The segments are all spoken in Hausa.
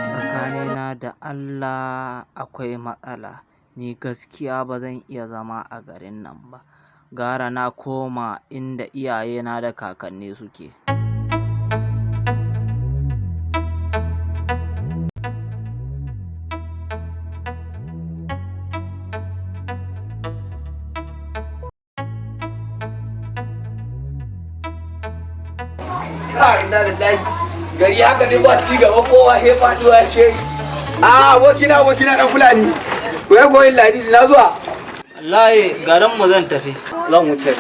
Tsakanina da Allah akwai matsala. Ni gaskiya ba zan iya zama a garin nan ba. Gara na koma inda iyayena da kakanni suke. Ina da layi gari haka ne ba ci gaba kowa he faduwa she abocina dan fulani wai goyin ladisi na zuwa Wallahi garin mu zan tafi. Zan wuce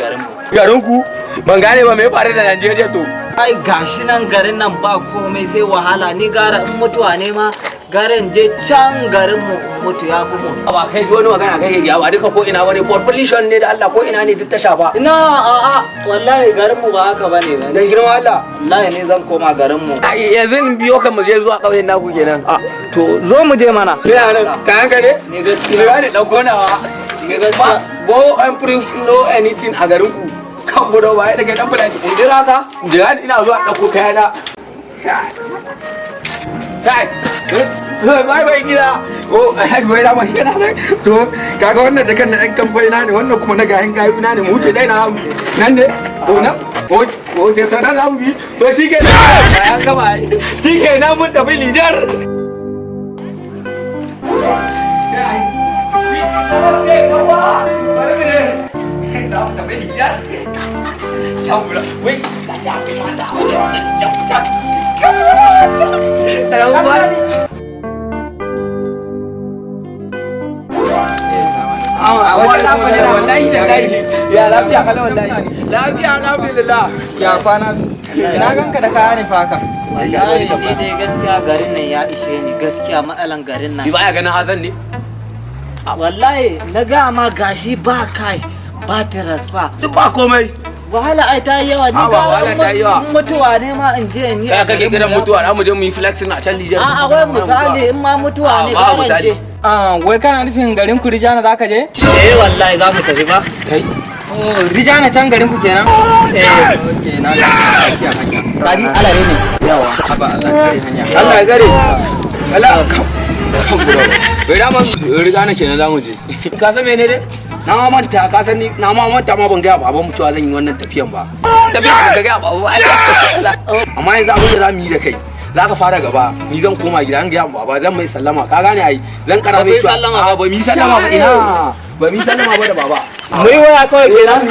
garin ku ban gane ba me faru da Najeriya to ai gashi nan garin nan ba komai sai wahala. Ni gara in mutuwa ne ma garin je can garin mu mutu ya fi mu. ba kai ji wani magana kai ya ba duka ko ina bane population ne da Allah ko ina ne duk ta shafa Ina a'a wallahi garin mu ba haka bane ba. dan girma Allah Wallahi ne zan koma garin mu. yanzu in biyo kan mu je zuwa kauyen naku kenan To zo mu je mana. ina nan kayan ka ne Ni gaskiya. ina ne dan gonawa Ni gaskiya. go and proof know anything a garin ku kan gudu ba ya daga dan fulani in jira ka jira ina zuwa dauko kayana kai bai gida oh bai da mai kana to kaga wannan jakan na ɗan kamfani na ne wannan kuma na gahin kayu na ne mu wuce dai na nan ne ko na ko da ta na mu bi to shike na an gaba shike na mun tafi Nijar ya lafiya kala wallahi lafiya alhamdulillah ya kwana na ganka da kaya ne fa haka Wallahi ni dai gaskiya garin nan ya ishe ni. Gaskiya matsalan garin nan. bi baya ganin hazan ne Wallahi na ga ma gashi ba cash ba transfer. duk ba komai Wahala ai ta yi yawa. Ni Awa, wahala ta yi yawa. mutuwa ne ma in je ni. kai kake gidan mutuwa za mu je mu yi flexing a can Nijar A'a wai misali in ma mutuwa ne A'a, ba misali. je. Wai kana nufin garin ku Rijana za ka je? Wallahi za mu tafi ba. kai Rijana can garin ku kenan? Okay, na ga hanya. Kaji alare ne. Yawa, haba Allah kare hanya. Allah ya gare Allah bai da man riga na kenan za mu je ka san mene dai na manta ka san ni na manta ma ban ga baban mu cewa zan yi wannan tafiyan ba tafiyan ka ga babu amma yanzu abin da za mu yi da kai za ka fara gaba ni zan koma gida an ga baba zan mai sallama ka gane ai zan kara mai cewa ba mu yi sallama ba ina ba mu yi sallama ba da baba Mai waya kawai kenan.